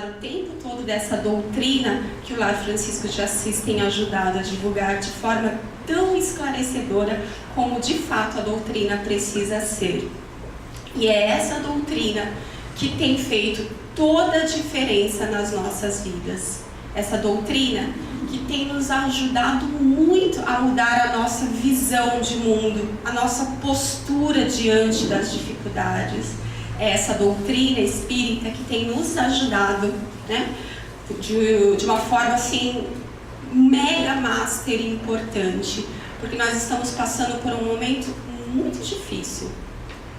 falado o tempo todo dessa doutrina que o Lar Francisco de Assis tem ajudado a divulgar de forma tão esclarecedora como de fato a doutrina precisa ser. E é essa doutrina que tem feito toda a diferença nas nossas vidas. Essa doutrina que tem nos ajudado muito a mudar a nossa visão de mundo, a nossa postura diante das dificuldades. É essa doutrina espírita que tem nos ajudado, né, de uma forma assim, mega master importante, porque nós estamos passando por um momento muito difícil,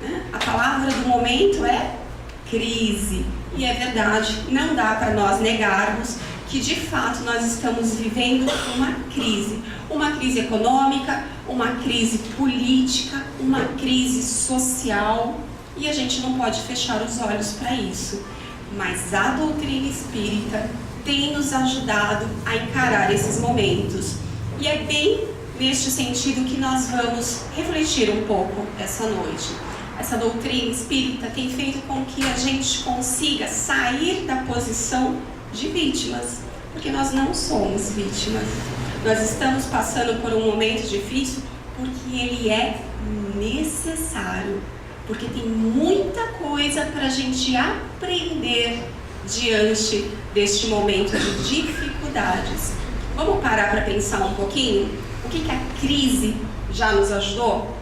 né? A palavra do momento é crise, e é verdade, não dá para nós negarmos que de fato nós estamos vivendo uma crise econômica, uma crise política, uma crise social, e a gente não pode fechar os olhos para isso. Mas a doutrina espírita tem nos ajudado a encarar esses momentos. E é bem neste sentido que nós vamos refletir um pouco essa noite. Essa doutrina espírita tem feito com que a gente consiga sair da posição de vítimas, porque nós não somos vítimas. Nós estamos passando por um momento difícil porque ele é necessário, porque tem muita coisa para a gente aprender diante deste momento de dificuldades. Vamos parar para pensar um pouquinho? O que a crise já nos ajudou?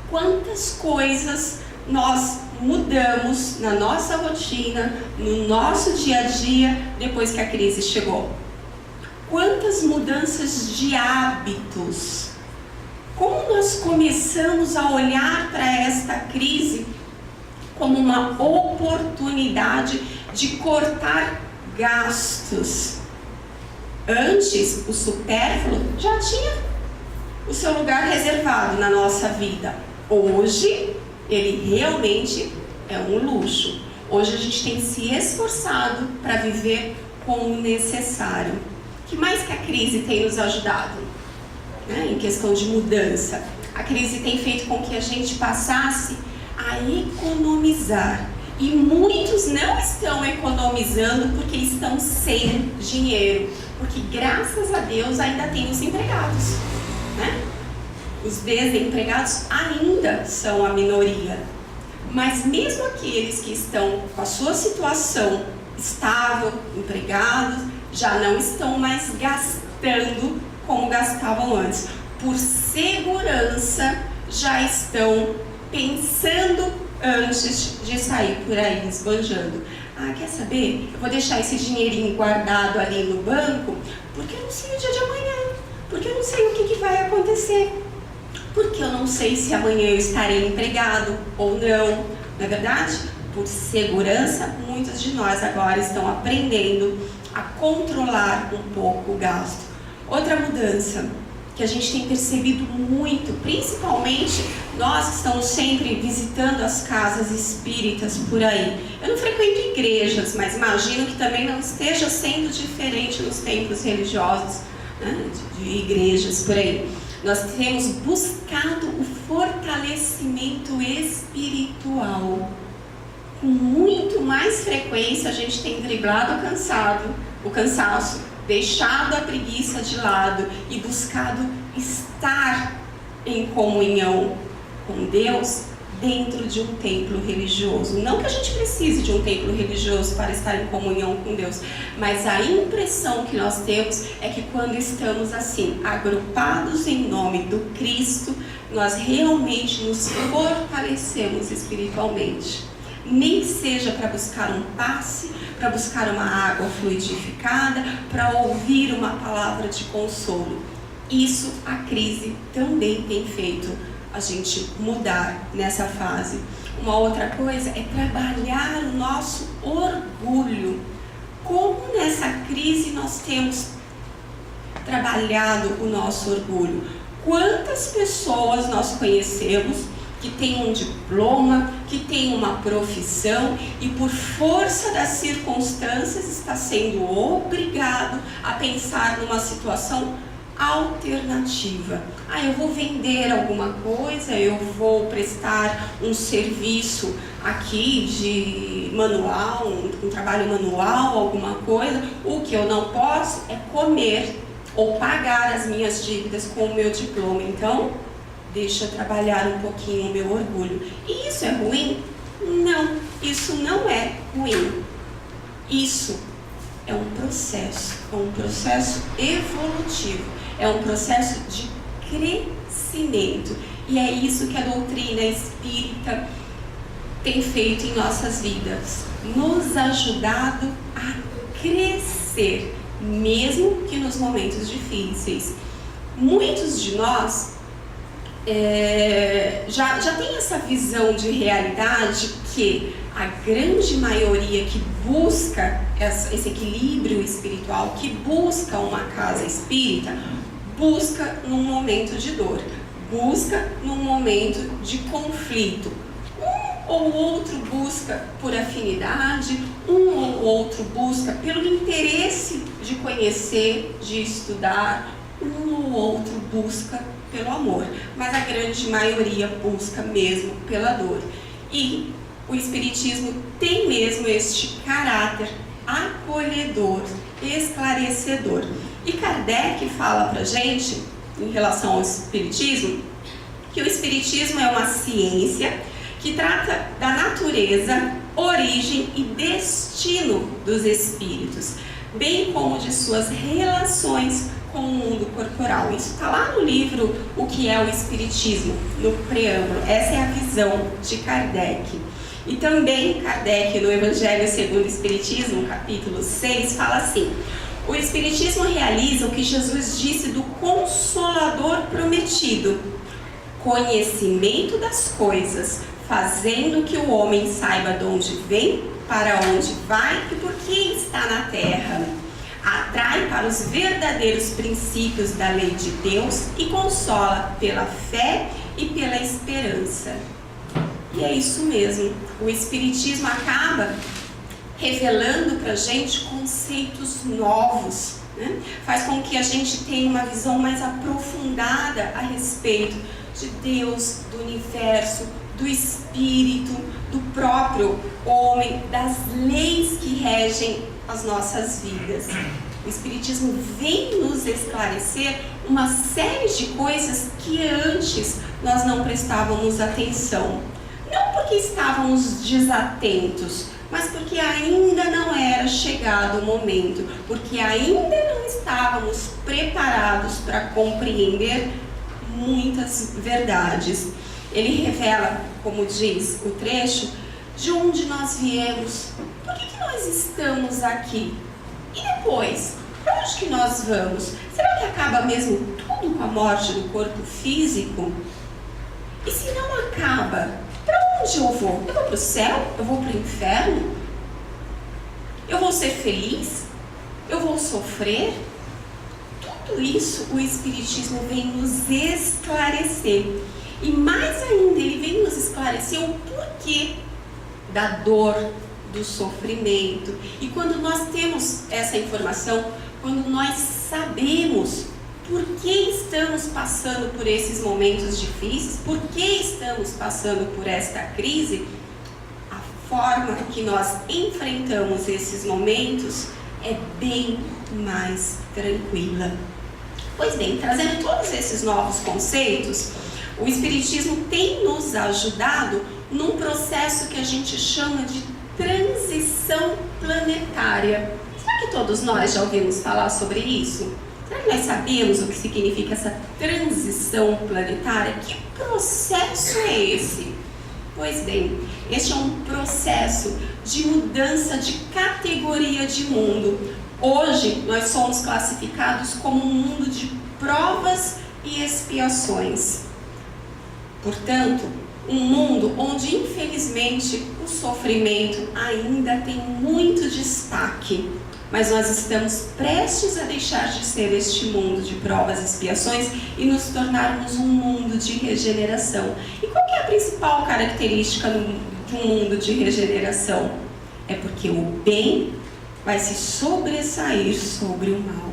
Quantas coisas nós mudamos na nossa rotina, no nosso dia a dia, depois que a crise chegou? Quantas mudanças de hábitos? Como nós começamos a olhar para esta crise como uma oportunidade de cortar gastos? Antes, o supérfluo já tinha o seu lugar reservado na nossa vida. Hoje, ele realmente é um luxo. Hoje a gente tem se esforçado para viver com o necessário. O que mais que a crise tem nos ajudado? Em questão de mudança. A crise tem feito com que a gente passasse a economizar. E muitos não estão economizando porque estão sem dinheiro. Porque graças a Deus ainda tem os empregados, né? Os desempregados ainda são a minoria. Mas mesmo aqueles que estão com a sua situação estável, empregados, já não estão mais gastando como gastavam antes. Por segurança, já estão pensando antes de sair por aí esbanjando. Ah, quer saber? Eu vou deixar esse dinheirinho guardado ali no banco, porque eu não sei o dia de amanhã, porque eu não sei o que vai acontecer, porque eu não sei se amanhã eu estarei empregado ou não. Não é verdade? Por segurança, muitos de nós agora estão aprendendo a controlar um pouco o gasto. Outra mudança que a gente tem percebido muito, principalmente nós que estamos sempre visitando as casas espíritas por aí. Eu não frequento igrejas, mas imagino que também não esteja sendo diferente nos templos religiosos, né, de igrejas por aí. Nós temos buscado o fortalecimento espiritual. Com muito mais frequência a gente tem driblado o cansaço, deixado a preguiça de lado e buscado estar em comunhão com Deus dentro de um templo religioso. Não que a gente precise de um templo religioso para estar em comunhão com Deus, mas a impressão que nós temos é que quando estamos assim, agrupados em nome do Cristo, nós realmente nos fortalecemos espiritualmente. Nem que seja para buscar um passe, para buscar uma água fluidificada, para ouvir uma palavra de consolo. Isso a crise também tem feito a gente mudar nessa fase. Uma outra coisa é trabalhar o nosso orgulho. Como nessa crise nós temos trabalhado o nosso orgulho? Quantas pessoas nós conhecemos que tem um diploma, que tem uma profissão e por força das circunstâncias está sendo obrigado a pensar numa situação alternativa. Eu vou vender alguma coisa, eu vou prestar um serviço aqui de manual, um trabalho manual, alguma coisa. O que eu não posso é comer ou pagar as minhas dívidas com o meu diploma. Então, deixa eu trabalhar um pouquinho o meu orgulho. E isso é ruim? Não, isso não é ruim. Isso é um processo evolutivo, é um processo de crescimento. E é isso que a doutrina espírita tem feito em nossas vidas, nos ajudado a crescer, mesmo que nos momentos difíceis. Muitos de nós já tem essa visão de realidade que a grande maioria que busca esse equilíbrio espiritual, que busca uma casa espírita, busca num momento de dor, busca num momento de conflito. Um ou outro busca por afinidade, um ou outro busca pelo interesse de conhecer, de estudar, um ou outro busca pelo amor, mas a grande maioria busca mesmo pela dor. E o Espiritismo tem mesmo este caráter acolhedor, esclarecedor. E Kardec fala pra gente, em relação ao Espiritismo, que o Espiritismo é uma ciência que trata da natureza, origem e destino dos espíritos, bem como de suas relações com o mundo corporal. Isso está lá no livro O que é o Espiritismo, no preâmbulo. Essa é a visão de Kardec. E também Kardec, no Evangelho segundo o Espiritismo, capítulo 6, fala assim: o Espiritismo realiza o que Jesus disse do Consolador prometido, conhecimento das coisas, fazendo que o homem saiba de onde vem, para onde vai e por que está na terra. Atrai para os verdadeiros princípios da lei de Deus e consola pela fé e pela esperança. E é isso mesmo, o Espiritismo acaba revelando para a gente conceitos novos, né? Faz com que a gente tenha uma visão mais aprofundada a respeito de Deus, do universo, do espírito, do próprio homem, das leis que regem as nossas vidas. O Espiritismo vem nos esclarecer uma série de coisas que antes nós não prestávamos atenção. Não porque estávamos desatentos, mas porque ainda não era chegado o momento, porque ainda não estávamos preparados para compreender muitas verdades. Ele revela, como diz o trecho, de onde nós viemos, por que nós estamos aqui? E depois, para onde que nós vamos? Será que acaba mesmo tudo com a morte do corpo físico? E se não acaba, para onde eu vou? Eu vou para o céu? Eu vou para o inferno? Eu vou ser feliz? Eu vou sofrer? Tudo isso o Espiritismo vem nos esclarecer. E mais ainda, ele vem nos esclarecer o porquê da dor, do sofrimento. E quando nós temos essa informação, quando nós sabemos por que estamos passando por esses momentos difíceis, por que estamos passando por esta crise, a forma que nós enfrentamos esses momentos é bem mais tranquila. Pois bem, trazendo todos esses novos conceitos, o Espiritismo tem nos ajudado num processo que a gente chama de transição planetária. Será que todos nós já ouvimos falar sobre isso? Será que nós sabemos o que significa essa transição planetária? Que processo é esse? Pois bem, este é um processo de mudança de categoria de mundo. Hoje, nós somos classificados como um mundo de provas e expiações. Portanto, um mundo onde, infelizmente, o sofrimento ainda tem muito destaque. Mas nós estamos prestes a deixar de ser este mundo de provas e expiações e nos tornarmos um mundo de regeneração. E qual que é a principal característica de um mundo de regeneração? É porque o bem vai se sobressair sobre o mal.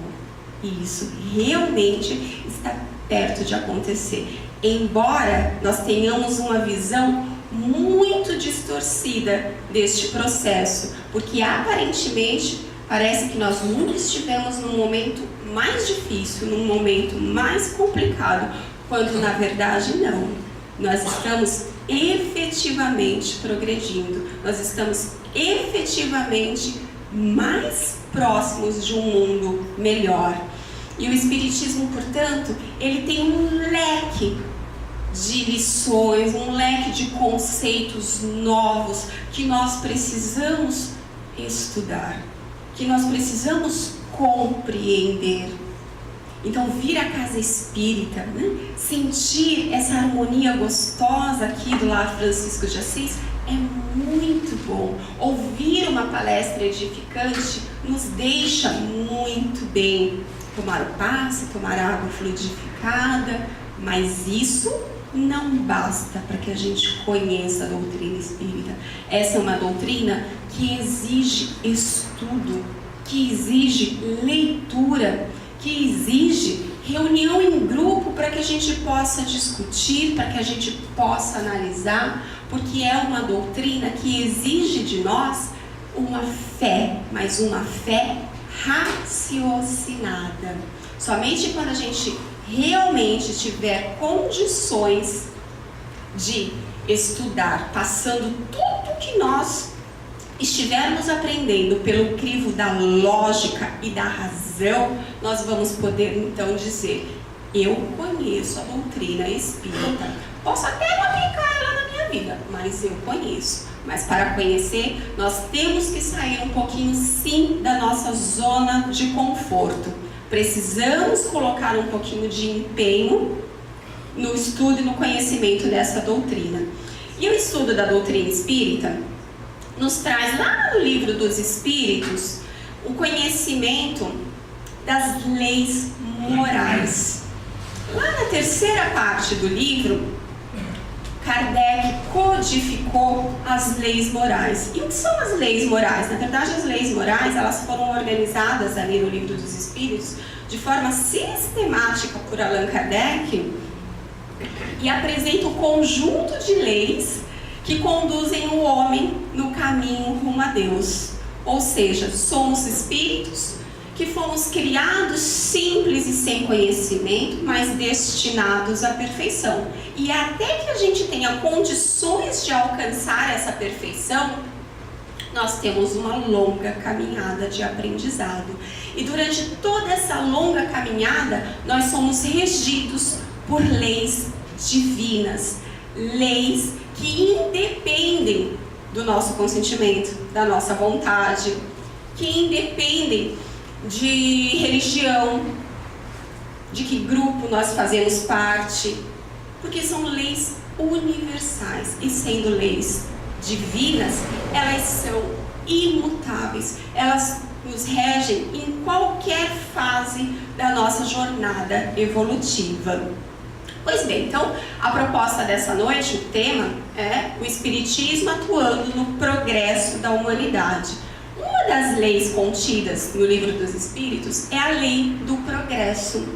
E isso realmente está perto de acontecer. Embora nós tenhamos uma visão muito distorcida deste processo, porque aparentemente parece que nós nunca estivemos num momento mais difícil, num momento mais complicado, quando na verdade não. Nós estamos efetivamente progredindo, nós estamos efetivamente mais próximos de um mundo melhor. E o Espiritismo, portanto, ele tem um leque de lições, um leque de conceitos novos que nós precisamos estudar, que nós precisamos compreender. Então, vir à casa espírita, né? Sentir essa harmonia gostosa aqui do Lar Francisco de Assis é muito bom. Ouvir uma palestra edificante nos deixa muito bem. Tomar o passe, tomar água fluidificada, mas isso não basta para que a gente conheça a doutrina espírita. Essa é uma doutrina que exige estudo, que exige leitura, que exige reunião em grupo para que a gente possa discutir, para que a gente possa analisar, porque é uma doutrina que exige de nós uma fé, mas uma fé raciocinada. Somente quando a gente realmente tiver condições de estudar, passando tudo que nós estivermos aprendendo pelo crivo da lógica e da razão, nós vamos poder então dizer: eu conheço a doutrina espírita. Posso até não aplicar ela na minha vida, mas eu conheço. Mas para conhecer, nós temos que sair um pouquinho sim da nossa zona de conforto. Precisamos colocar um pouquinho de empenho no estudo e no conhecimento dessa doutrina. E o estudo da doutrina espírita nos traz lá no Livro dos Espíritos o conhecimento das leis morais. Lá na terceira parte do livro, Kardec codificou as leis morais. E o que são as leis morais? Na verdade, as leis morais, elas foram organizadas ali no Livro dos Espíritos de forma sistemática por Allan Kardec e apresenta o conjunto de leis que conduzem o homem no caminho rumo a Deus. Ou seja, somos espíritos que fomos criados simples e sem conhecimento, mas destinados à perfeição. E até que a gente tenha condições de alcançar essa perfeição, nós temos uma longa caminhada de aprendizado. E durante toda essa longa caminhada, nós somos regidos por leis divinas, leis que independem do nosso consentimento, da nossa vontade, que independem de religião, de que grupo nós fazemos parte, porque são leis universais, e sendo leis divinas, elas são imutáveis, elas nos regem em qualquer fase da nossa jornada evolutiva. Pois bem, então, a proposta dessa noite, o tema é o Espiritismo atuando no progresso da humanidade. Uma das leis contidas no Livro dos Espíritos é a lei do progresso.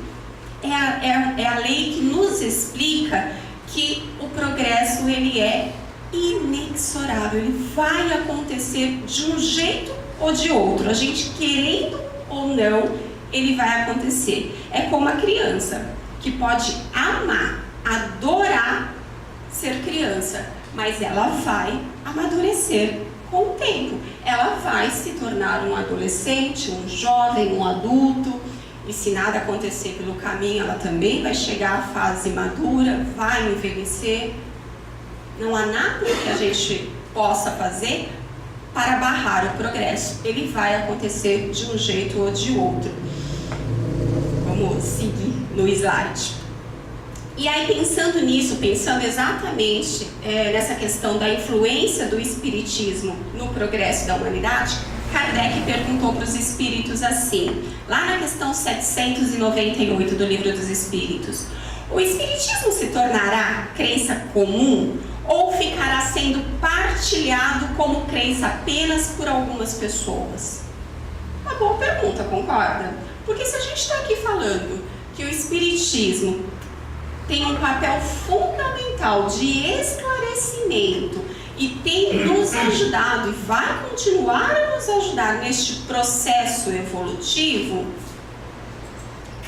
É a lei que nos explica que o progresso ele é inexorável, ele vai acontecer de um jeito ou de outro. A gente querendo ou não, ele vai acontecer. É como a criança, que pode amar, adorar ser criança, mas ela vai amadurecer com o tempo. Ela vai se tornar um adolescente, um jovem, um adulto, e se nada acontecer pelo caminho, ela também vai chegar à fase madura, vai envelhecer. Não há nada que a gente possa fazer para barrar o progresso. Ele vai acontecer de um jeito ou de outro. Vamos seguir no slide. E aí, pensando nisso, pensando exatamente nessa questão da influência do Espiritismo no progresso da humanidade, Kardec perguntou para os Espíritos assim, lá na questão 798 do Livro dos Espíritos: o Espiritismo se tornará crença comum ou ficará sendo partilhado como crença apenas por algumas pessoas? Uma boa pergunta, concorda? Porque se a gente está aqui falando que o Espiritismo tem um papel fundamental de esclarecimento e tem nos ajudado e vai continuar a nos ajudar neste processo evolutivo,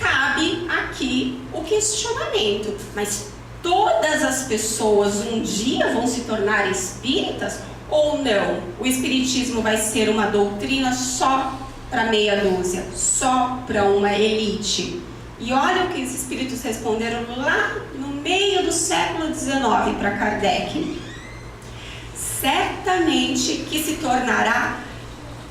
cabe aqui o questionamento. Mas todas as pessoas um dia vão se tornar espíritas ou não? O Espiritismo vai ser uma doutrina só para meia dúzia, só para uma elite? E olha o que os espíritos responderam lá no meio do século XIX para Kardec. Certamente que se tornará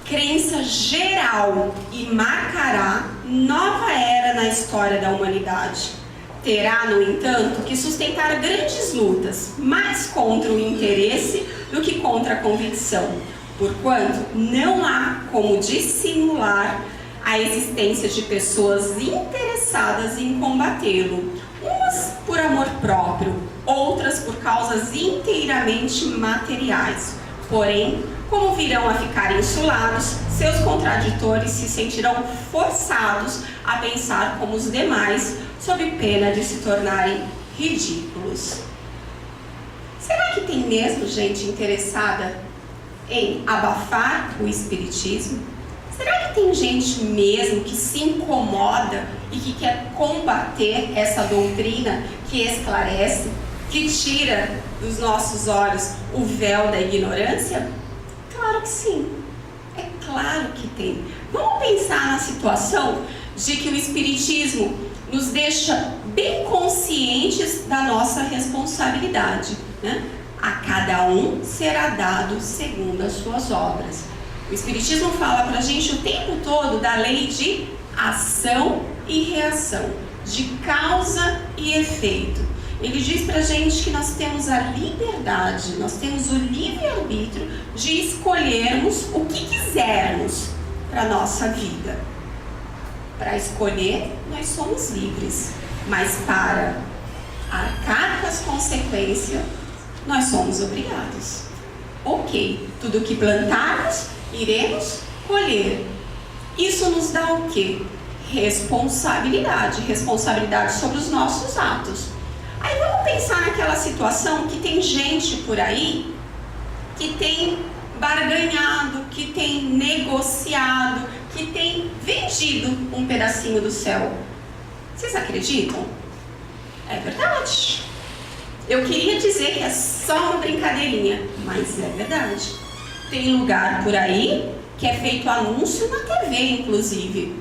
crença geral e marcará nova era na história da humanidade. Terá, no entanto, que sustentar grandes lutas, mais contra o interesse do que contra a convicção, porquanto não há como dissimular a existência de pessoas interessadas em combatê-lo, umas por amor próprio, outras por causas inteiramente materiais. Porém, como virão a ficar insulados, seus contraditores se sentirão forçados a pensar como os demais, sob pena de se tornarem ridículos. Será que tem mesmo gente interessada em abafar o Espiritismo? Será que tem gente mesmo que se incomoda e que quer combater essa doutrina que esclarece, que tira dos nossos olhos o véu da ignorância? Claro que sim, é claro que tem. Vamos pensar na situação de que o Espiritismo nos deixa bem conscientes da nossa responsabilidade, né? A cada um será dado segundo as suas obras. O Espiritismo fala para a gente o tempo todo da lei de ação e reação, de causa e efeito. Ele diz para a gente que nós temos a liberdade, nós temos o livre-arbítrio de escolhermos o que quisermos para a nossa vida. Para escolher, nós somos livres, mas para arcar com as consequências, nós somos obrigados. Ok, tudo que plantarmos, iremos colher. Isso nos dá o quê? Responsabilidade. Responsabilidade sobre os nossos atos. Aí vamos pensar naquela situação que tem gente por aí que tem barganhado, que tem negociado, que tem vendido um pedacinho do céu. Vocês acreditam? É verdade. Eu queria dizer que é só uma brincadeirinha, mas é verdade. Tem lugar por aí que é feito anúncio na TV, inclusive.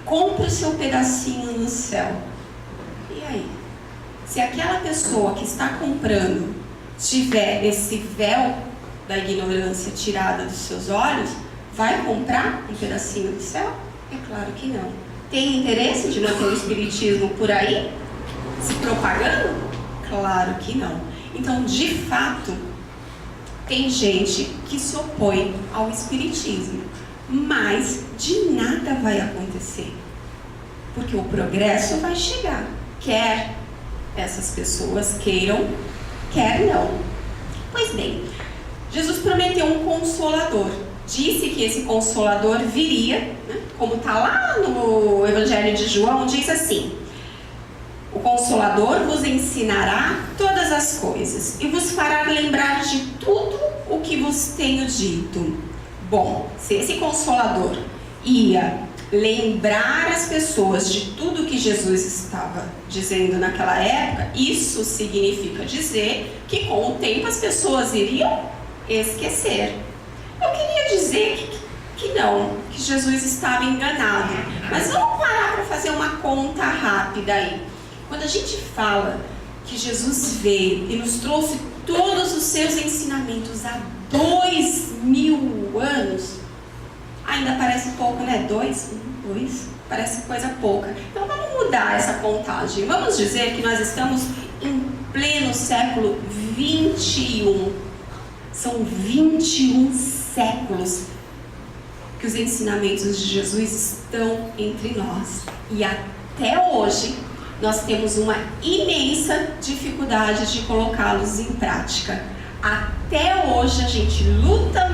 Compre o seu pedacinho no céu. E aí? Se aquela pessoa que está comprando tiver esse véu da ignorância tirada dos seus olhos, vai comprar um pedacinho do céu? É claro que não. Tem interesse de manter o Espiritismo por aí, se propagando? Claro que não. Então, de fato, tem gente que se opõe ao Espiritismo, mas de nada vai acontecer, porque o progresso vai chegar, quer essas pessoas queiram, quer não. Pois bem, Jesus prometeu um Consolador, disse que esse Consolador viria, né? Como está lá no Evangelho de João, diz assim: o Consolador vos ensinará todas as coisas e vos fará lembrar de tudo o que vos tenho dito. Bom, se esse Consolador ia lembrar as pessoas de tudo que Jesus estava dizendo naquela época, isso significa dizer que com o tempo as pessoas iriam esquecer. Eu queria dizer que não, que Jesus estava enganado. Mas vamos parar para fazer uma conta rápida aí. Quando a gente fala que Jesus veio e nos trouxe todos os seus ensinamentos há 2000 anos, ainda parece pouco, né? Dois, parece coisa pouca. Então vamos mudar essa contagem. Vamos dizer que nós estamos em pleno século 21. São 21 séculos que os ensinamentos de Jesus estão entre nós. E até hoje nós temos uma imensa dificuldade de colocá-los em prática. Até hoje a gente luta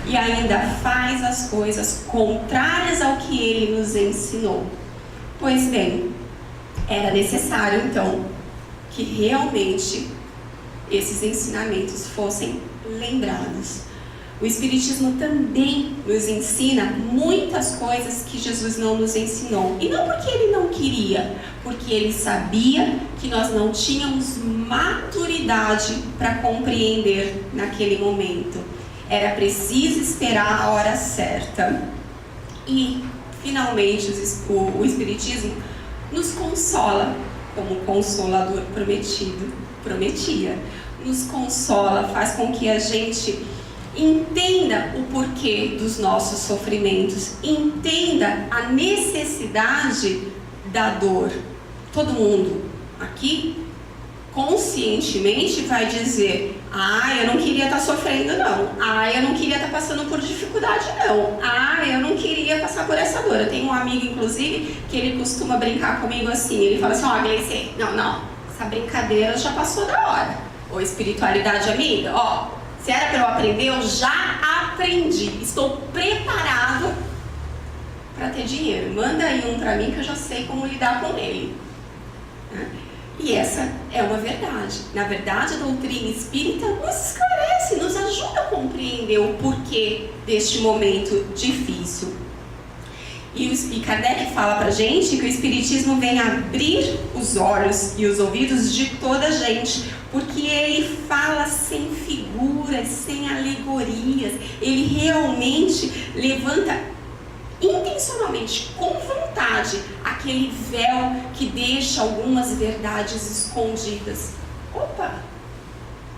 e ainda faz as coisas contrárias ao que ele nos ensinou. Pois bem, era necessário então que realmente esses ensinamentos fossem lembrados. O Espiritismo também nos ensina muitas coisas que Jesus não nos ensinou. E não porque ele não queria, porque ele sabia que nós não tínhamos maturidade para compreender naquele momento. Era preciso esperar a hora certa. E, finalmente, o Espiritismo nos consola, como Consolador prometia. Nos consola, faz com que a gente entenda o porquê dos nossos sofrimentos, entenda a necessidade da dor. Todo mundo aqui conscientemente vai dizer: eu não queria estar sofrendo não, eu não queria estar passando por dificuldade não, eu não queria passar por essa dor. Eu tenho um amigo, inclusive, que ele costuma brincar comigo assim, ele fala assim: Gleice, não, essa brincadeira já passou da hora. Ô, espiritualidade amiga, se era para eu aprender, eu já aprendi. Estou preparado para ter dinheiro. Manda aí um para mim que eu já sei como lidar com ele. E essa é uma verdade. Na verdade, a doutrina espírita nos esclarece, nos ajuda a compreender o porquê deste momento difícil. E Kardec fala pra gente que o Espiritismo vem abrir os olhos e os ouvidos de toda a gente, porque ele fala sem figuras, sem alegorias. Ele realmente levanta intencionalmente, com vontade, aquele véu que deixa algumas verdades escondidas.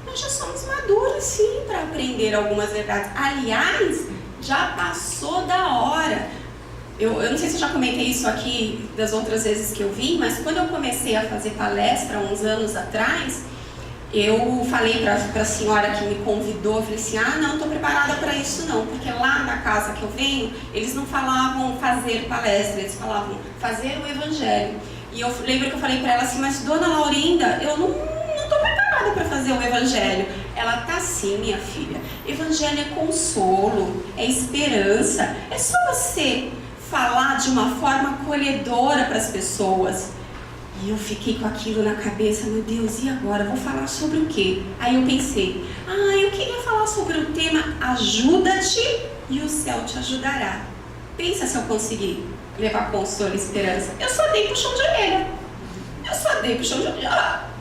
Nós já somos maduros sim para aprender algumas verdades. Aliás, já passou da hora. Eu não sei se eu já comentei isso aqui das outras vezes que eu vim, mas quando eu comecei a fazer palestra uns anos atrás, eu falei para a senhora que me convidou, eu falei assim: não estou preparada para isso não, porque lá na casa que eu venho, eles não falavam fazer palestra, eles falavam fazer o evangelho. E eu lembro que eu falei para ela assim: mas dona Laurinda, eu não estou preparada para fazer o evangelho. Ela: tá sim, minha filha, evangelho é consolo, é esperança, é só você falar de uma forma acolhedora para as pessoas. E eu fiquei com aquilo na cabeça: meu Deus, e agora? Vou falar sobre o quê? Aí eu pensei: eu queria falar sobre o tema ajuda-te e o céu te ajudará. Pensa se eu conseguir levar consolo e esperança. Eu só dei puxão de orelha.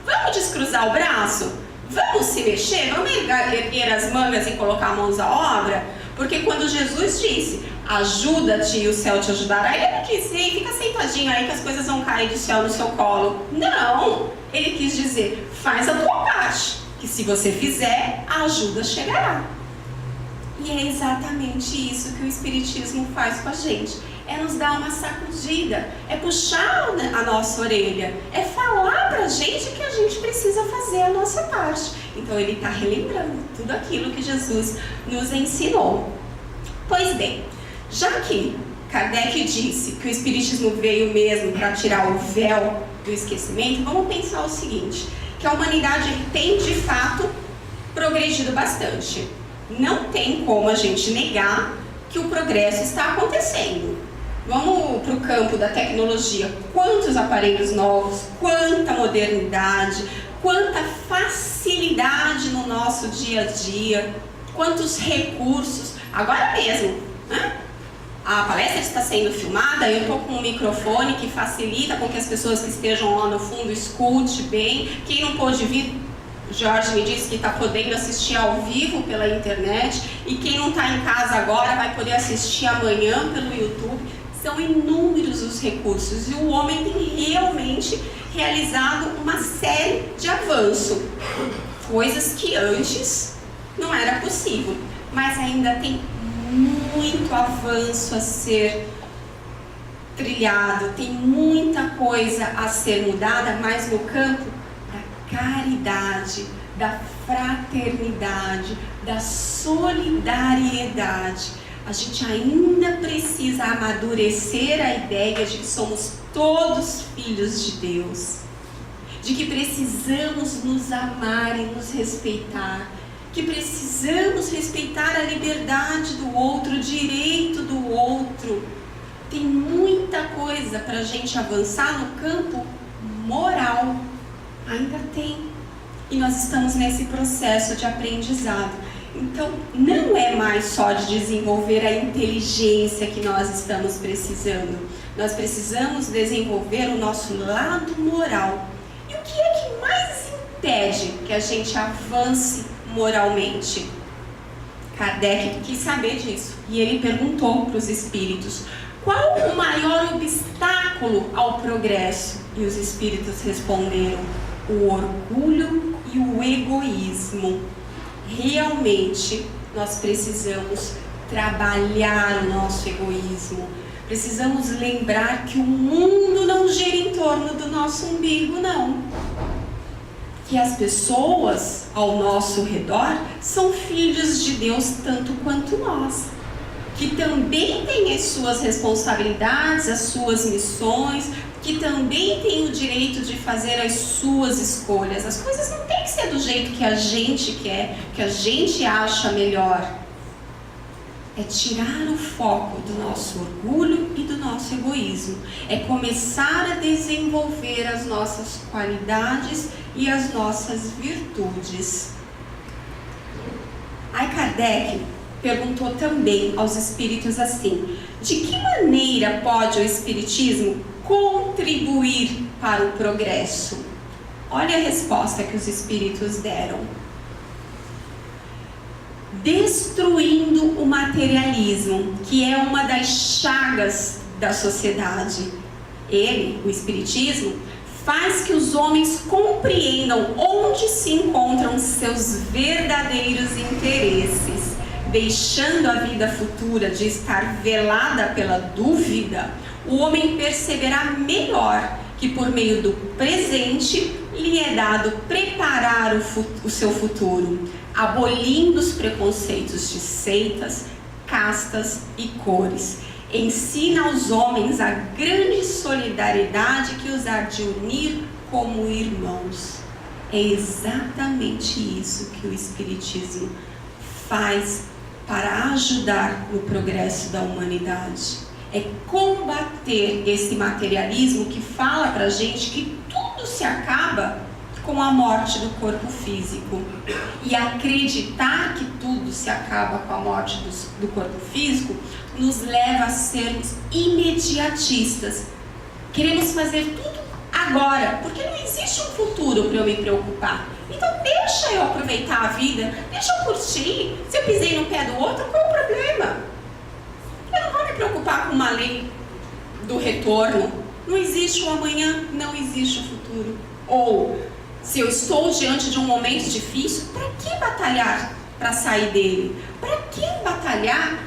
Vamos descruzar o braço? Vamos se mexer? Vamos erguer as mangas e colocar a mãos à obra? Porque quando Jesus disse ajuda-te e o céu te ajudará, ele não quis dizer fica sentadinho aí que as coisas vão cair do céu no seu colo. Não, ele quis dizer faz a tua parte, que se você fizer, a ajuda chegará. E é exatamente isso que o Espiritismo faz com a gente. É nos dar uma sacudida, é puxar a nossa orelha, é falar pra gente que a gente precisa fazer a nossa parte. Então ele está relembrando tudo aquilo que Jesus nos ensinou. Pois bem, já que Kardec disse que o Espiritismo veio mesmo para tirar o véu do esquecimento, vamos pensar o seguinte, que a humanidade tem de fato progredido bastante. Não tem como a gente negar que o progresso está acontecendo. Vamos para o campo da tecnologia. Quantos aparelhos novos, quanta modernidade, quanta facilidade no nosso dia a dia, quantos recursos. Agora mesmo, né? A palestra está sendo filmada, eu estou com um microfone que facilita com que as pessoas que estejam lá no fundo escute bem. Quem não pôde vir, Jorge me disse que está podendo assistir ao vivo pela internet, e quem não está em casa agora vai poder assistir amanhã pelo YouTube. São inúmeros os recursos e o homem tem realmente realizado uma série de avanços, coisas que antes não era possível, mas ainda tem muito avanço a ser trilhado, tem muita coisa a ser mudada, mas no campo da caridade, da fraternidade, da solidariedade. A gente ainda precisa amadurecer a ideia de que somos todos filhos de Deus. de que precisamos nos amar e nos respeitar, que precisamos respeitar a liberdade do outro, o direito do outro. Tem muita coisa para a gente avançar no campo moral, ainda tem, e nós estamos nesse processo de aprendizado. Então, não é mais só de desenvolver a inteligência que nós estamos precisando. Nós precisamos desenvolver o nosso lado moral. E o que é que mais impede que a gente avance moralmente? Kardec quis saber disso. E ele perguntou para os espíritos: qual o maior obstáculo ao progresso? E os espíritos responderam: o orgulho e o egoísmo. Realmente, nós precisamos trabalhar o nosso egoísmo. Precisamos lembrar que o mundo não gira em torno do nosso umbigo, não. Que as pessoas ao nosso redor são filhos de Deus tanto quanto nós. Que também têm as suas responsabilidades, as suas missões, que também têm o direito de fazer as suas escolhas. As coisas não têm que ser do jeito que a gente quer, que a gente acha melhor. É tirar o foco do nosso orgulho e do nosso egoísmo. É começar a desenvolver as nossas qualidades e as nossas virtudes. Aí Kardec perguntou também aos espíritos assim: de que maneira pode o espiritismo contribuir para o progresso? Olha a resposta que os espíritos deram: destruindo o materialismo, que é uma das chagas da sociedade. Ele, o espiritismo, faz que os homens compreendam onde se encontram seus verdadeiros interesses, deixando a vida futura de estar velada pela dúvida. O homem perceberá melhor que por meio do presente lhe é dado preparar o seu futuro, abolindo os preconceitos de seitas, castas e cores. Ensina aos homens a grande solidariedade que os há de unir como irmãos. É exatamente isso que o Espiritismo faz para ajudar no progresso da humanidade. É combater esse materialismo que fala pra gente que tudo se acaba com a morte do corpo físico. E acreditar que tudo se acaba com a morte do corpo físico nos leva a sermos imediatistas. Queremos fazer tudo agora, porque não existe um futuro para eu me preocupar. Então deixa eu aproveitar a vida, deixa eu curtir. Se eu pisei no pé do outro, qual é o problema? Eu não vou me preocupar com uma lei do retorno. Não existe o amanhã, não existe o futuro. Ou, se eu estou diante de um momento difícil, para que batalhar para sair dele? Para que batalhar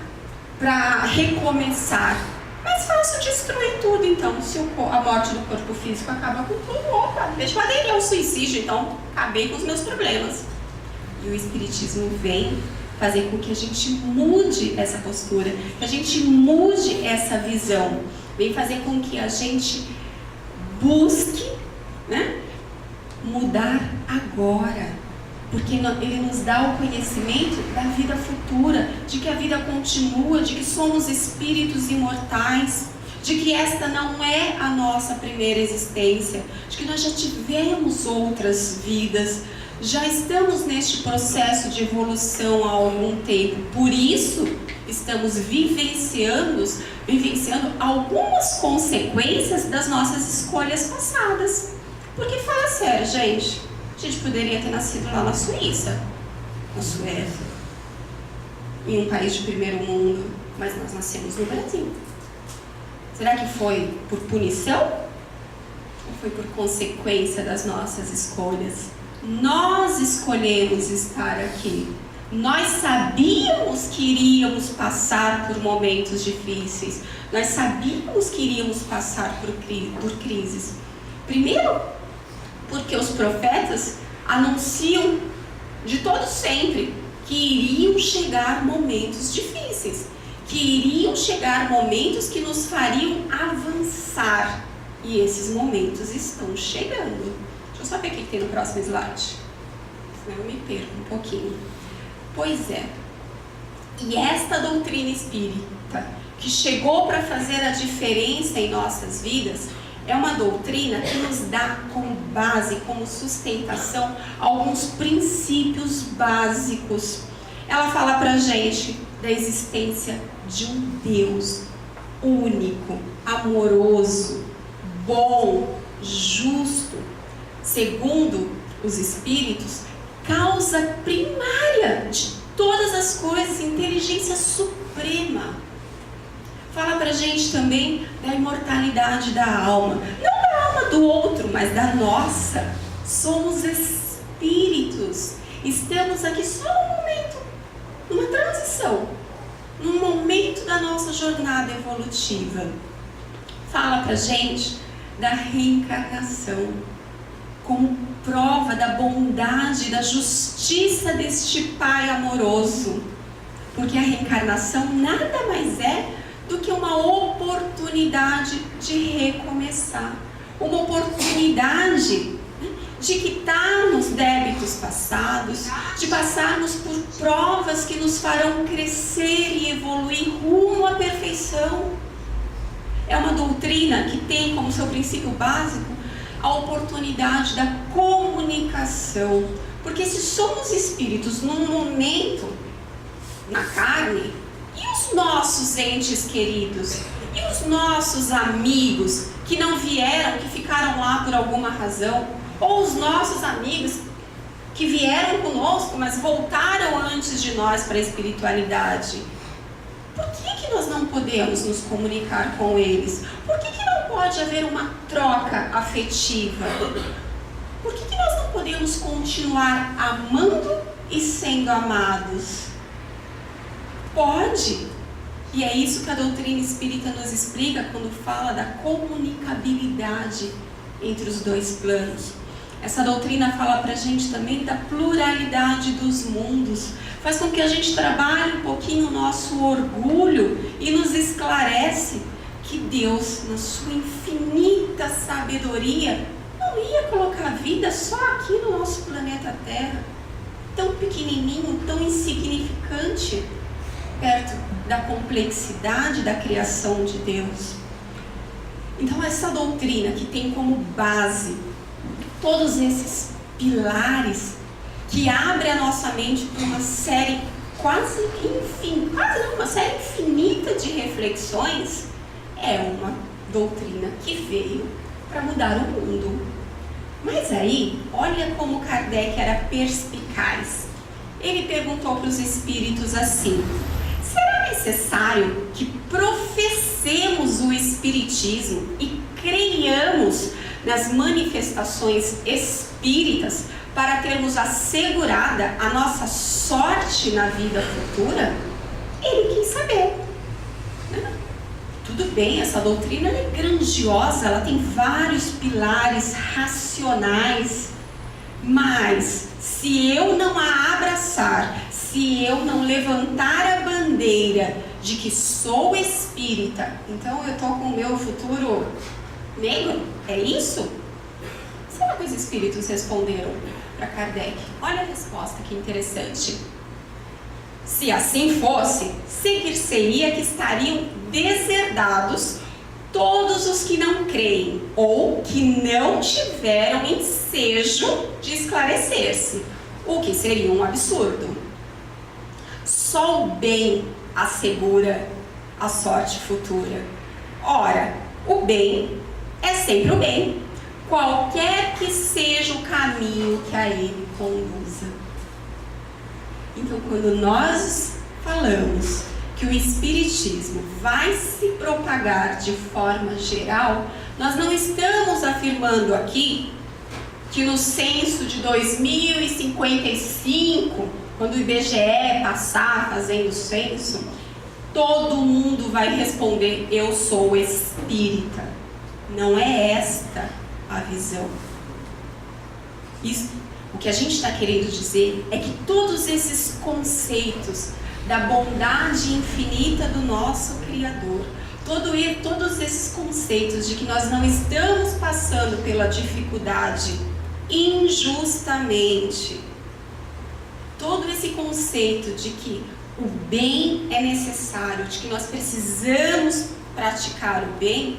para recomeçar? Mais fácil destruir tudo, então. Se a morte do corpo físico acaba com tudo, opa, deixa eu aderir ao suicídio, então acabei com os meus problemas. E o Espiritismo vem fazer com que a gente mude essa postura, que a gente mude essa visão. Vem fazer com que a gente busque, né, mudar agora. Porque ele nos dá o conhecimento da vida futura, de que a vida continua, de que somos espíritos imortais, de que esta não é a nossa primeira existência, de que nós já tivemos outras vidas, já estamos neste processo de evolução há algum tempo. Por isso, estamos vivenciando algumas consequências das nossas escolhas passadas. Porque fala sério, gente, a gente poderia ter nascido lá na Suíça, na Suécia, em um país de primeiro mundo, mas nós nascemos no Brasil. Será que foi por punição? Ou foi por consequência das nossas escolhas? Nós escolhemos estar aqui. Nós sabíamos que iríamos passar por momentos difíceis. Nós sabíamos que iríamos passar por crises. Primeiro, porque os profetas anunciam de todo sempre que iriam chegar momentos difíceis, que iriam chegar momentos que nos fariam avançar. E esses momentos estão chegando. Deixa eu Vamos só ver o que tem no próximo slide. Senão eu me perco um pouquinho. Pois é. E esta doutrina espírita, que chegou para fazer a diferença em nossas vidas, é uma doutrina que nos dá como base, como sustentação, alguns princípios básicos. Ela fala para a gente da existência de um Deus único, amoroso, bom, justo. Segundo os espíritos, causa primária de todas as coisas, inteligência suprema. Fala pra gente também da imortalidade da alma. Não da alma do outro, mas da nossa. Somos espíritos. Estamos aqui só num momento, numa transição, num momento da nossa jornada evolutiva. Fala pra gente da reencarnação, como prova da bondade, da justiça deste Pai amoroso. Porque a reencarnação nada mais é do que uma oportunidade de recomeçar. Uma oportunidade de quitarmos débitos passados, de passarmos por provas que nos farão crescer e evoluir rumo à perfeição. É uma doutrina que tem como seu princípio básico a oportunidade da comunicação. Porque se somos espíritos num momento na carne, e os nossos entes queridos? E os nossos amigos que não vieram, que ficaram lá por alguma razão? Ou os nossos amigos que vieram conosco, mas voltaram antes de nós para a espiritualidade? Por que nós não podemos nos comunicar com eles? Por que não pode haver uma troca afetiva? Por que nós não podemos continuar amando e sendo amados? Pode. E é isso que a doutrina espírita nos explica quando fala da comunicabilidade entre os dois planos. Essa doutrina fala pra gente também da pluralidade dos mundos. Faz com que a gente trabalhe um pouquinho o nosso orgulho e nos esclarece que Deus, na sua infinita sabedoria, não ia colocar a vida só aqui no nosso planeta Terra, tão pequenininho, tão insignificante, perto da complexidade da criação de Deus. Então essa doutrina que tem como base todos esses pilares, que abre a nossa mente para uma série uma série infinita de reflexões, é uma doutrina que veio para mudar o mundo. Mas aí, olha como Kardec era perspicaz. Ele perguntou para os espíritos assim: será necessário que professemos o espiritismo e creiamos nas manifestações espíritas para termos assegurada a nossa sorte na vida futura? Ele quis saber. Tudo bem, essa doutrina é grandiosa, ela tem vários pilares racionais, mas se eu não a abraçar, se eu não levantar a bandeira de que sou espírita, então eu estou com o meu futuro negro? É isso? Será que os espíritos responderam para Kardec? Olha a resposta, que interessante. Se assim fosse, seguir-se-ia que estariam deserdados todos os que não creem ou que não tiveram ensejo de esclarecer-se, o que seria um absurdo. Só o bem assegura a sorte futura. Ora, o bem é sempre o bem, qualquer que seja o caminho que a ele conduza. Então, quando nós falamos que o espiritismo vai se propagar de forma geral, nós não estamos afirmando aqui que no censo de 2055, quando o IBGE passar fazendo o censo, todo mundo vai responder: eu sou espírita. Não é esta a visão. O que a gente está querendo dizer é que todos esses conceitos da bondade infinita do nosso Criador, todos esses conceitos de que nós não estamos passando pela dificuldade injustamente. Todo esse conceito de que o bem é necessário, de que nós precisamos praticar o bem,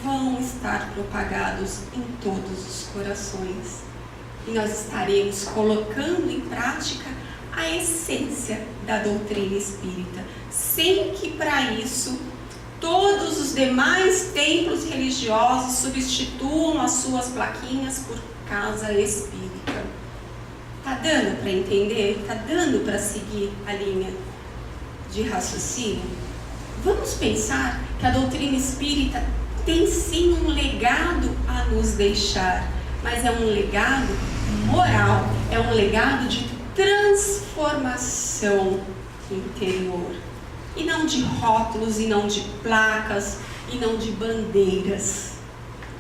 vão estar propagados em todos os corações. E nós estaremos colocando em prática a essência da doutrina espírita, sem que para isso todos os demais templos religiosos substituam as suas plaquinhas por casa espírita. Tá dando para entender? Tá dando para seguir a linha de raciocínio? Vamos pensar que a doutrina espírita tem sim um legado a nos deixar, mas é um legado moral, é um legado de transformação interior, e não de rótulos, e não de placas, e não de bandeiras.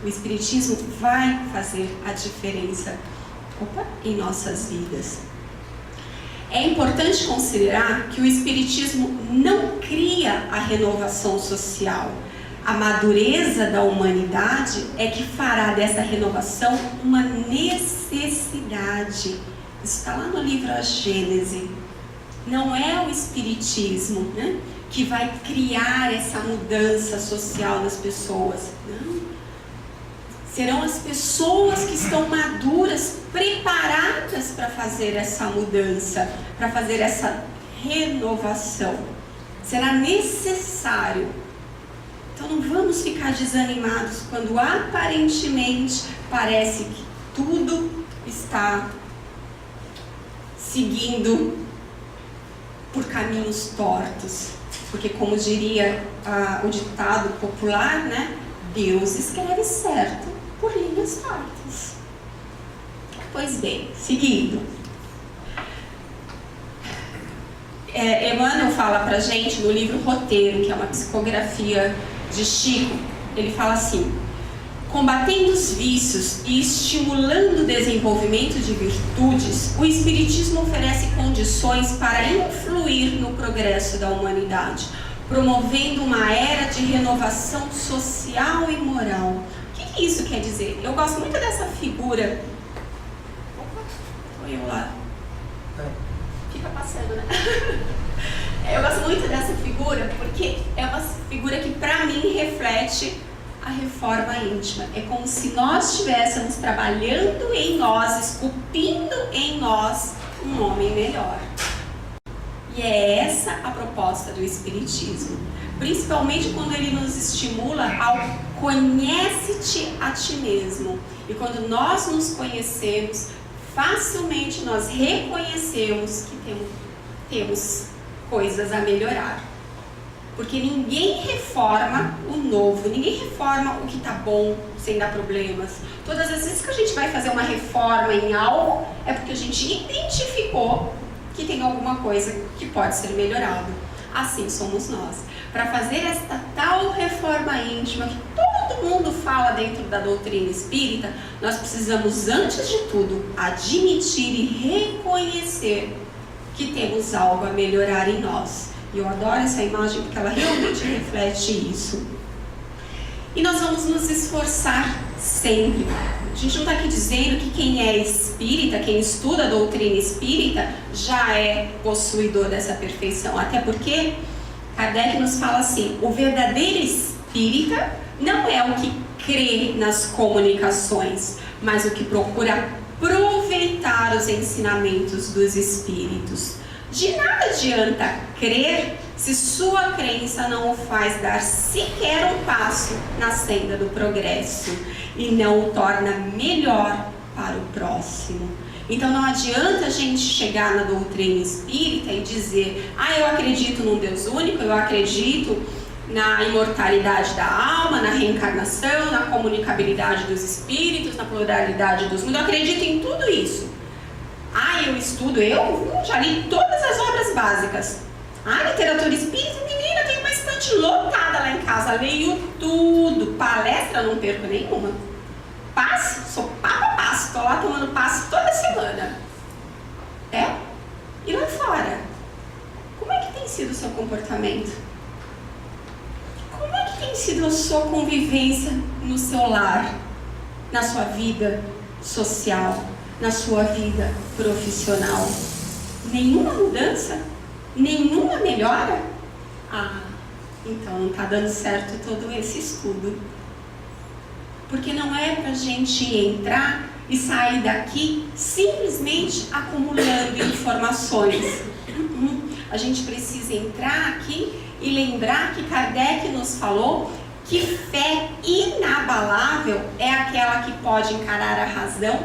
O Espiritismo vai fazer a diferença em nossas vidas. É importante considerar que o Espiritismo não cria a renovação social. A madureza da humanidade é que fará dessa renovação uma necessidade. Isso está lá no livro A Gênese. Não é o Espiritismo, né, que vai criar essa mudança social nas pessoas. Não. Serão as pessoas que estão maduras, preparadas para fazer essa mudança, para fazer essa renovação. Será necessário. Então não vamos ficar desanimados quando aparentemente parece que tudo está seguindo por caminhos tortos. Porque, como diria o ditado popular, né? Deus escreve certo por linhas tortas. Pois bem, seguindo. Emmanuel fala pra gente no livro Roteiro, que é uma psicografia de Chico. Ele fala assim: combatendo os vícios e estimulando o desenvolvimento de virtudes, o Espiritismo oferece condições para influir no progresso da humanidade, promovendo uma era de renovação social e moral. O que isso quer dizer? Eu gosto muito dessa figura. Opa, estou eu lá. Fica passando, né? Eu gosto muito dessa figura porque é uma figura que, para mim, reflete a reforma íntima. É como se nós estivéssemos trabalhando em nós, esculpindo em nós um homem melhor. E é essa a proposta do Espiritismo, principalmente quando ele nos estimula ao conhece-te a ti mesmo. E quando nós nos conhecemos, facilmente nós reconhecemos que temos coisas a melhorar. Porque ninguém reforma o novo, ninguém reforma o que está bom sem dar problemas. Todas as vezes que a gente vai fazer uma reforma em algo, é porque a gente identificou que tem alguma coisa que pode ser melhorado. Assim somos nós. Para fazer esta tal reforma íntima que todo mundo fala dentro da doutrina espírita, nós precisamos, antes de tudo, admitir e reconhecer que temos algo a melhorar em nós. E eu adoro essa imagem porque ela realmente reflete isso. E nós vamos nos esforçar sempre. A gente não está aqui dizendo que quem é espírita, quem estuda a doutrina espírita, já é possuidor dessa perfeição. Até porque Kardec nos fala assim: o verdadeiro espírita não é o que crê nas comunicações, mas o que procura aproveitar os ensinamentos dos espíritos. De nada adianta crer se sua crença não o faz dar sequer um passo na senda do progresso e não o torna melhor para o próximo. Então não adianta a gente chegar na doutrina espírita e dizer: eu acredito num Deus único, eu acredito na imortalidade da alma, na reencarnação, na comunicabilidade dos espíritos, na pluralidade dos mundos, eu acredito em tudo isso. Eu estudo, eu já li todas as obras básicas. Literatura espírita, menina, tem uma estante lotada lá em casa, leio tudo, palestra não perco nenhuma. Passo, sou passo, tô lá tomando passo toda semana. E lá fora, como é que tem sido o seu comportamento? Como é que tem sido a sua convivência no seu lar, na sua vida? social, na sua vida profissional? Nenhuma mudança? Nenhuma melhora? Então não está dando certo todo esse estudo. Porque não é para a gente entrar e sair daqui simplesmente acumulando informações. A gente precisa entrar aqui e lembrar que Kardec nos falou que fé inabalável é aquela que pode encarar a razão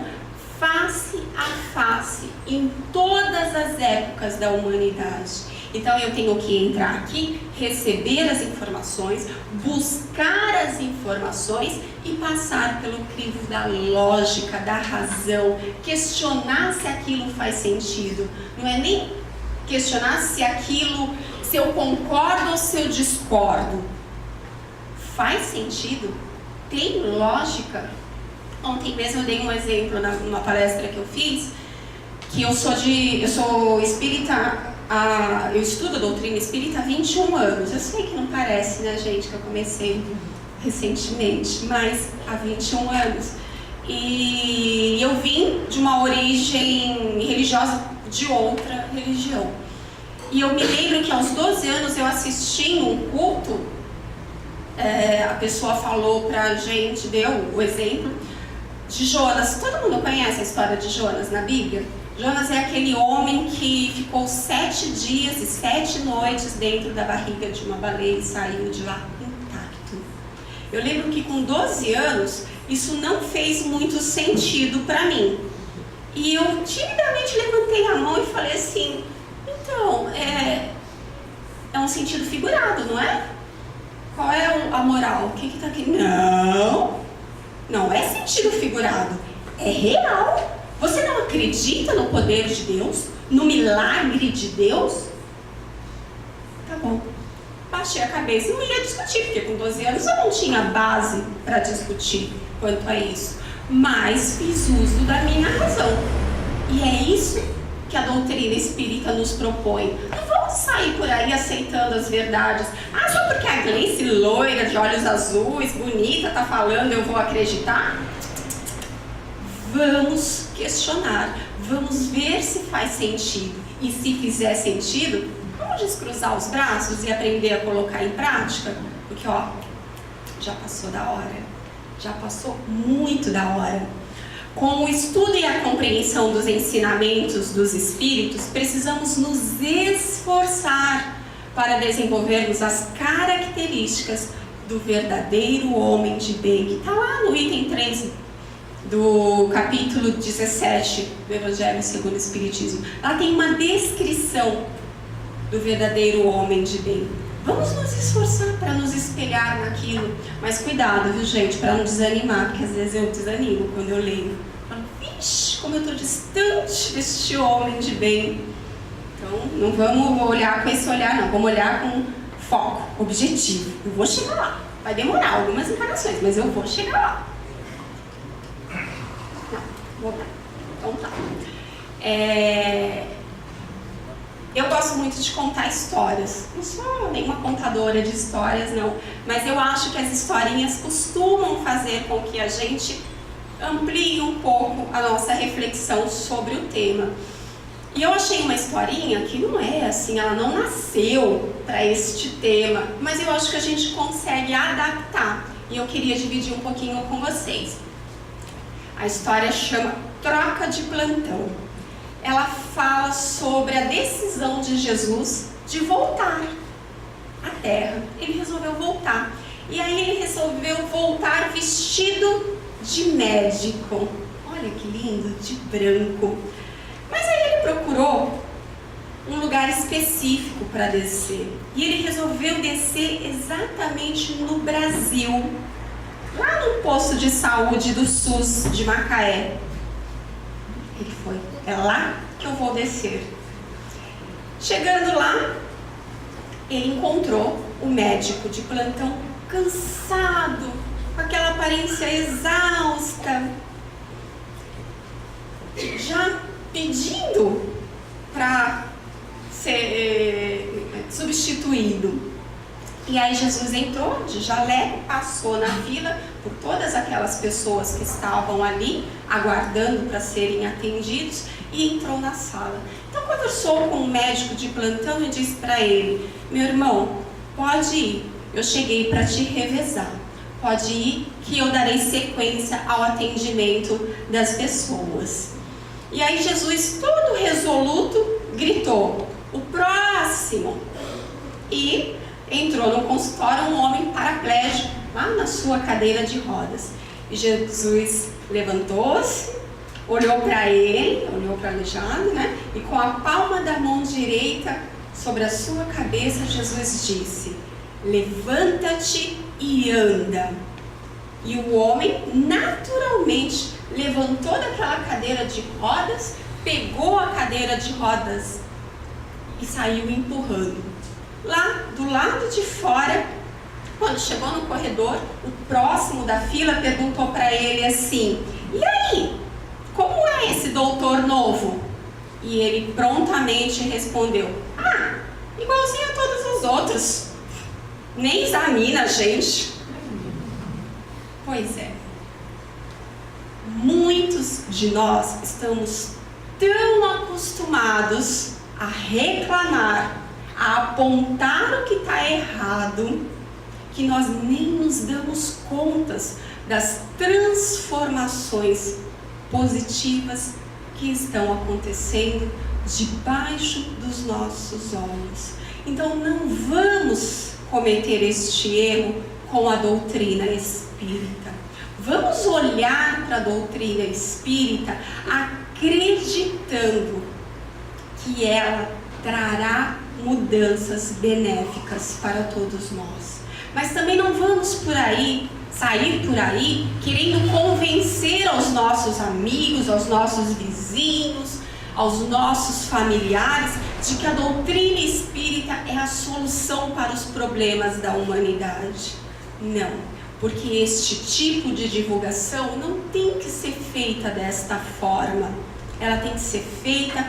face a face em todas as épocas da humanidade. Então eu tenho que entrar aqui, receber as informações, buscar as informações e passar pelo crivo da lógica, da razão, questionar se aquilo faz sentido. Não é nem questionar se eu concordo ou se eu discordo. Faz sentido? Tem lógica? Ontem mesmo eu dei um exemplo numa palestra que eu fiz, que eu sou espírita. Eu estudo a doutrina espírita há 21 anos. Eu sei que não parece, né, gente, que eu comecei recentemente, mas há 21 anos. E eu vim de uma origem religiosa de outra religião. E eu me lembro que aos 12 anos eu assisti um culto, a pessoa falou pra gente, deu o exemplo de Jonas. Todo mundo conhece a história de Jonas na Bíblia? Jonas é aquele homem que ficou 7 dias e 7 noites dentro da barriga de uma baleia e saiu de lá intacto. Eu lembro que com 12 anos, isso não fez muito sentido para mim. E eu timidamente levantei a mão e falei assim, então, é um sentido figurado, não é? Qual é a moral? O que está aqui? Não é sentido figurado, é real. Você não acredita no poder de Deus? No milagre de Deus? Tá bom. Baixei a cabeça e não ia discutir, porque com 12 anos eu não tinha base para discutir quanto a isso. Mas fiz uso da minha razão. E é isso que a doutrina espírita nos propõe. Não vamos sair por aí aceitando as verdades. Só porque a Gleice loira, de olhos azuis, bonita, tá falando, eu vou acreditar? Vamos questionar, vamos ver se faz sentido. E se fizer sentido, vamos descruzar os braços e aprender a colocar em prática? Porque, já passou da hora. Já passou muito da hora. Com o estudo e a compreensão dos ensinamentos dos Espíritos, precisamos nos esforçar para desenvolvermos as características do verdadeiro homem de bem, que está lá no item 13 do capítulo 17 do Evangelho segundo o Espiritismo. Lá tem uma descrição do verdadeiro homem de bem. Vamos nos esforçar para nos espelhar naquilo. Mas cuidado, viu, gente, para não desanimar, porque às vezes eu desanimo quando eu leio. Falo, vixe, como eu estou distante deste homem de bem. Então, não vamos olhar com esse olhar, não. Vamos olhar com foco, objetivo. Eu vou chegar lá. Vai demorar algumas encarnações, mas eu vou chegar lá. Então tá. Eu gosto muito de contar histórias. Não sou nenhuma contadora de histórias, não. Mas eu acho que as historinhas costumam fazer com que a gente amplie um pouco a nossa reflexão sobre o tema. E eu achei uma historinha que não é assim, ela não nasceu para este tema, mas eu acho que a gente consegue adaptar. E eu queria dividir um pouquinho com vocês. A história chama Troca de Plantão. Ela fala sobre a decisão de Jesus de voltar à Terra. Ele resolveu voltar. E aí ele resolveu voltar vestido de médico. Olha que lindo, de branco. Mas aí ele procurou um lugar específico para descer. E ele resolveu descer exatamente no Brasil. Lá no posto de saúde do SUS de Macaé. Ele foi, é lá que eu vou descer. Chegando lá, ele encontrou o médico de plantão cansado, com aquela aparência exausta, já pedindo para ser substituído. E aí Jesus entrou de jaleco, passou na fila por todas aquelas pessoas que estavam ali, aguardando para serem atendidos, e entrou na sala. Então, conversou com um médico de plantão e disse para ele: meu irmão, pode ir, eu cheguei para te revezar. Pode ir que eu darei sequência ao atendimento das pessoas. E aí Jesus, todo resoluto, gritou: o próximo! E entrou no consultório um homem paraplégico, lá na sua cadeira de rodas. E Jesus levantou-se, olhou para ele, olhou para o aleijado, né? E com a palma da mão direita sobre a sua cabeça, Jesus disse: levanta-te e anda. E o homem naturalmente levantou daquela cadeira de rodas, pegou a cadeira de rodas e saiu empurrando. Lá do lado de fora, quando chegou no corredor, o próximo da fila perguntou para ele assim: e aí, como é esse doutor novo? E ele prontamente respondeu: ah, igualzinho a todos os outros, nem examina a gente. Pois é, muitos de nós estamos tão acostumados a reclamar, a apontar o que está errado, que nós nem nos damos contas das transformações positivas que estão acontecendo debaixo dos nossos olhos. Então não vamos cometer este erro com a doutrina espírita. Vamos olhar para a doutrina espírita acreditando que ela trará mudanças benéficas para todos nós. Mas também não vamos sair por aí querendo convencer aos nossos amigos, aos nossos vizinhos, aos nossos familiares de que a doutrina espírita é a solução para os problemas da humanidade. Não, porque este tipo de divulgação não tem que ser feita desta forma. Ela tem que ser feita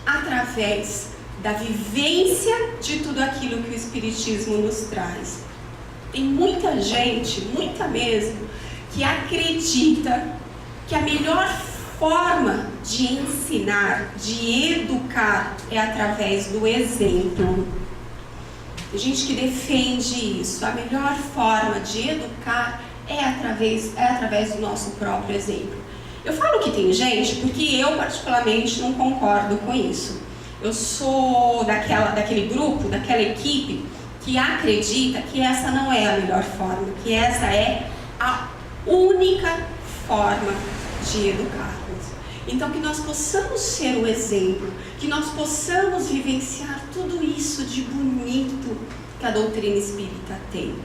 através da vivência de tudo aquilo que o Espiritismo nos traz. Tem muita gente, muita mesmo, que acredita que a melhor forma de ensinar, de educar, é através do exemplo. Tem gente que defende isso. A melhor forma de educar é através do nosso próprio exemplo. Eu falo que tem gente porque eu particularmente não concordo com isso. Eu sou daquele grupo, daquela equipe que acredita que essa não é a melhor forma, que essa é a única forma de educarmos. Então que nós possamos ser o exemplo, que nós possamos vivenciar tudo isso de bonito que a doutrina espírita tem.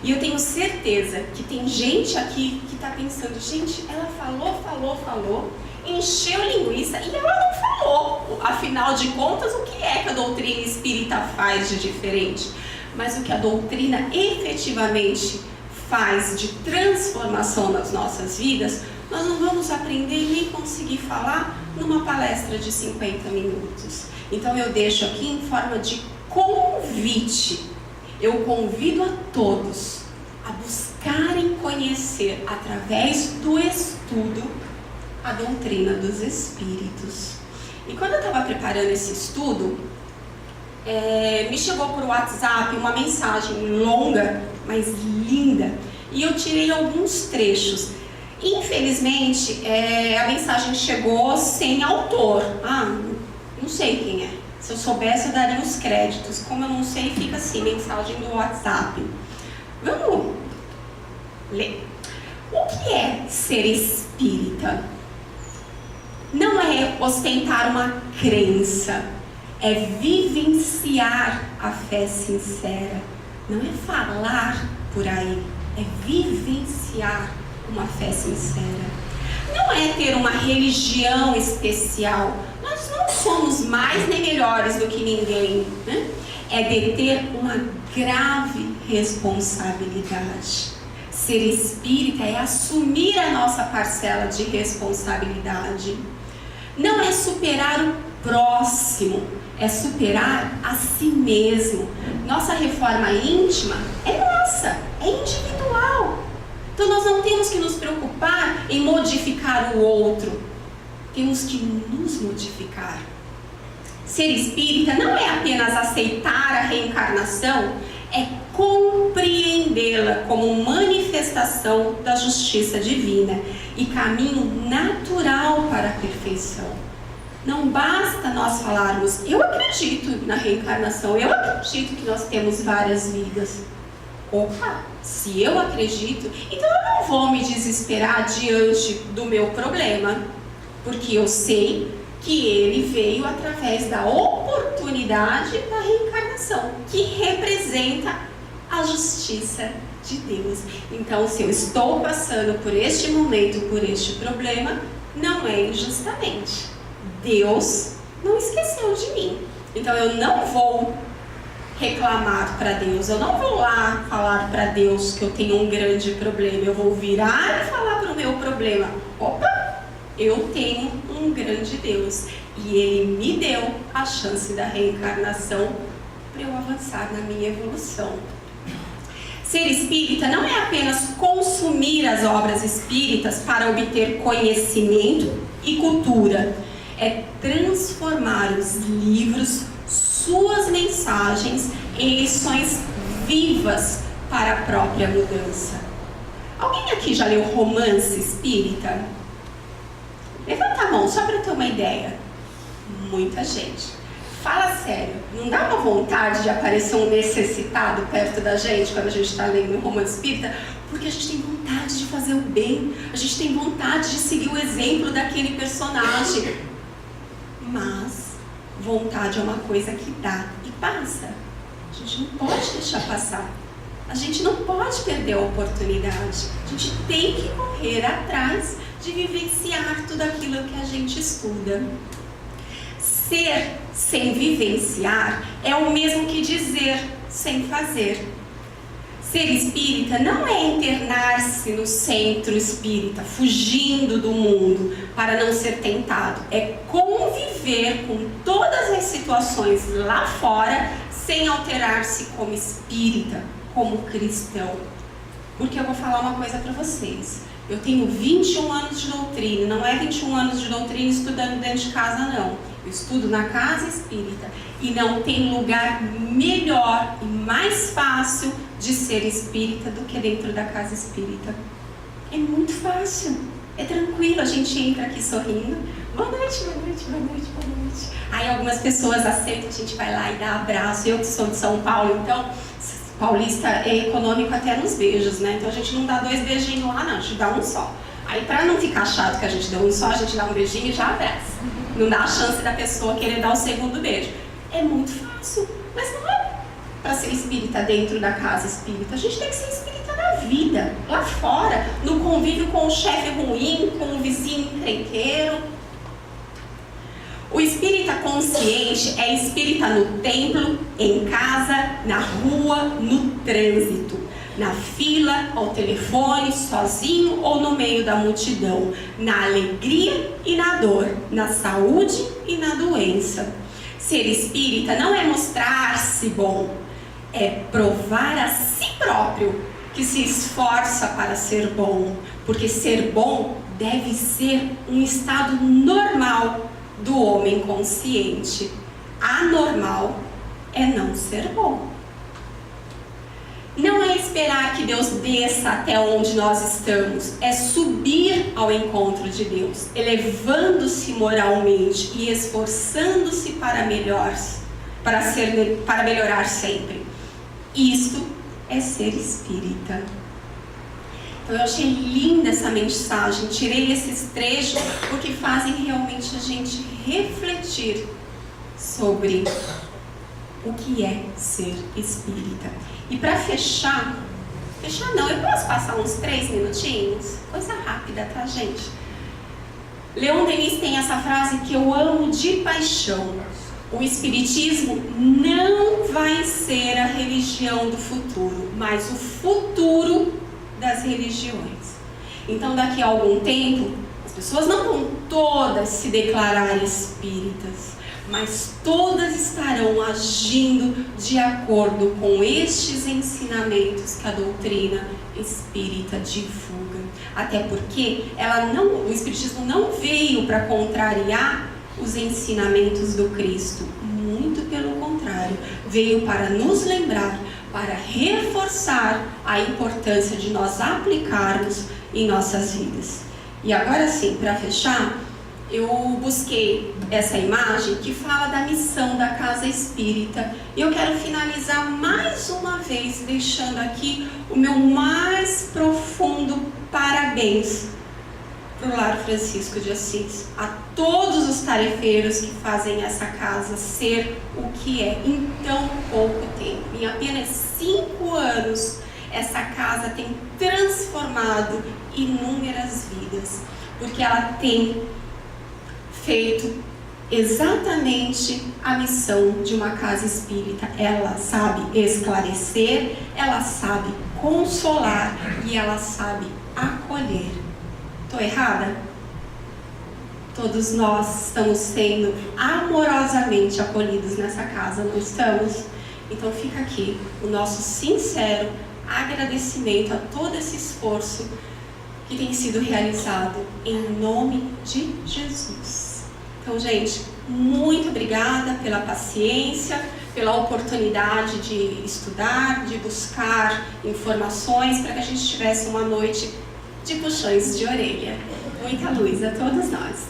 E eu tenho certeza que tem gente aqui que está pensando: gente, ela falou, encheu linguiça e ela não falou, afinal de contas, o que é que a doutrina espírita faz de diferente? Mas o que a doutrina efetivamente faz de transformação nas nossas vidas, nós não vamos aprender nem conseguir falar numa palestra de 50 minutos. Então eu deixo aqui em forma de convite. Eu convido a todos a buscarem conhecer, através do estudo, a doutrina dos Espíritos. E quando eu estava preparando esse estudo, me chegou por WhatsApp uma mensagem longa, mas linda, e eu tirei alguns trechos. Infelizmente, a mensagem chegou sem autor. Não sei quem é. Se eu soubesse, eu daria os créditos. Como eu não sei, fica assim, mensagem do WhatsApp. Vamos ler. O que é ser espírita? Não é ostentar uma crença, é vivenciar a fé sincera. Não é falar por aí, é vivenciar uma fé sincera. Não é ter uma religião especial. Nós não somos mais nem melhores do que ninguém, né? É deter uma grave responsabilidade. Ser espírita é assumir a nossa parcela de responsabilidade. Não é superar o próximo, é superar a si mesmo. Nossa reforma íntima é nossa, é individual. Então nós não temos que nos preocupar em modificar o outro, temos que nos modificar. Ser espírita não é apenas aceitar a reencarnação, é compreendê-la como manifestação da justiça divina e caminho natural para a perfeição. Não basta nós falarmos, eu acredito na reencarnação, eu acredito que nós temos várias vidas. Opa, se eu acredito, então eu não vou me desesperar diante do meu problema, porque eu sei que ele veio através da oportunidade da reencarnação, que representa a justiça de Deus. Então, se eu estou passando por este momento, por este problema, não é injustamente. Deus não esqueceu de mim. Então, eu não vou reclamar para Deus, eu não vou lá falar para Deus que eu tenho um grande problema, eu vou virar e falar para o meu problema. Opa, eu tenho um grande Deus e Ele me deu a chance da reencarnação para eu avançar na minha evolução. Ser espírita não é apenas consumir as obras espíritas para obter conhecimento e cultura, é transformar os livros, suas mensagens em lições vivas para a própria mudança. Alguém aqui já leu romance espírita? Levanta a mão, só para ter uma ideia. Muita gente. Fala sério, não dá uma vontade de aparecer um necessitado perto da gente quando a gente está lendo um romance espírita? Porque a gente tem vontade de fazer o bem, a gente tem vontade de seguir o exemplo daquele personagem. Mas vontade é uma coisa que dá e passa. A gente não pode deixar passar. A gente não pode perder a oportunidade. A gente tem que correr atrás de vivenciar tudo aquilo que a gente estuda. Ser sem vivenciar é o mesmo que dizer sem fazer. Ser espírita não é internar-se no centro espírita, fugindo do mundo para não ser tentado. É conviver com todas as situações lá fora sem alterar-se como espírita, como cristão. Porque eu vou falar uma coisa para vocês. Eu tenho 21 anos de doutrina, não é 21 anos de doutrina estudando dentro de casa, não. Eu estudo na casa espírita e não tem lugar melhor e mais fácil de ser espírita do que dentro da casa espírita. É muito fácil, é tranquilo, a gente entra aqui sorrindo. Boa noite, boa noite, boa noite, boa noite. Aí algumas pessoas aceitam, a gente vai lá e dá abraço. Eu que sou de São Paulo, então, paulista é econômico até nos beijos, né? Então a gente não dá 2 beijinhos lá, não, a gente dá um só. Aí pra não ficar chato que a gente deu um só, a gente dá um beijinho e já abraça. Não dá a chance da pessoa querer dar o segundo beijo. É muito fácil, mas não é para ser espírita dentro da casa espírita. A gente tem que ser espírita na vida, lá fora, no convívio com o chefe ruim, com o vizinho encrenqueiro. O espírita consciente é espírita no templo, em casa, na rua, no trânsito, na fila, ao telefone, sozinho ou no meio da multidão, na alegria e na dor, na saúde e na doença. Ser espírita não é mostrar-se bom, é provar a si próprio que se esforça para ser bom, porque ser bom deve ser um estado normal do homem consciente. Anormal é não ser bom. Não é esperar que Deus desça até onde nós estamos, é subir ao encontro de Deus, elevando-se moralmente e esforçando-se para melhorar sempre. Isto é ser espírita. Então eu achei linda essa mensagem, tirei esses trechos porque fazem realmente a gente refletir sobre o que é ser espírita. E para fechar não, eu posso passar uns 3 minutinhos? Coisa rápida, tá, gente? Leon Denis tem essa frase que eu amo de paixão. O espiritismo não vai ser a religião do futuro, mas o futuro das religiões. Então, daqui a algum tempo, as pessoas não vão todas se declarar espíritas, mas todas estarão agindo de acordo com estes ensinamentos que a doutrina espírita divulga. Até porque o Espiritismo não veio para contrariar os ensinamentos do Cristo, muito pelo contrário, veio para nos lembrar, para reforçar a importância de nós aplicarmos em nossas vidas. E agora sim, para fechar, eu busquei essa imagem que fala da missão da Casa Espírita. E eu quero finalizar mais uma vez deixando aqui o meu mais profundo parabéns para o Lar Francisco de Assis, a todos os tarefeiros que fazem essa casa ser o que é em tão pouco tempo. Em apenas 5 anos, essa casa tem transformado inúmeras vidas, porque ela tem feito exatamente a missão de uma casa espírita. Ela sabe esclarecer, ela sabe consolar e ela sabe acolher. Estou errada? Todos nós estamos sendo amorosamente acolhidos nessa casa, não estamos? Então fica aqui o nosso sincero agradecimento a todo esse esforço que tem sido realizado em nome de Jesus. Então, gente, muito obrigada pela paciência, pela oportunidade de estudar, de buscar informações para que a gente tivesse uma noite de puxões de orelha. Muita luz a todos nós.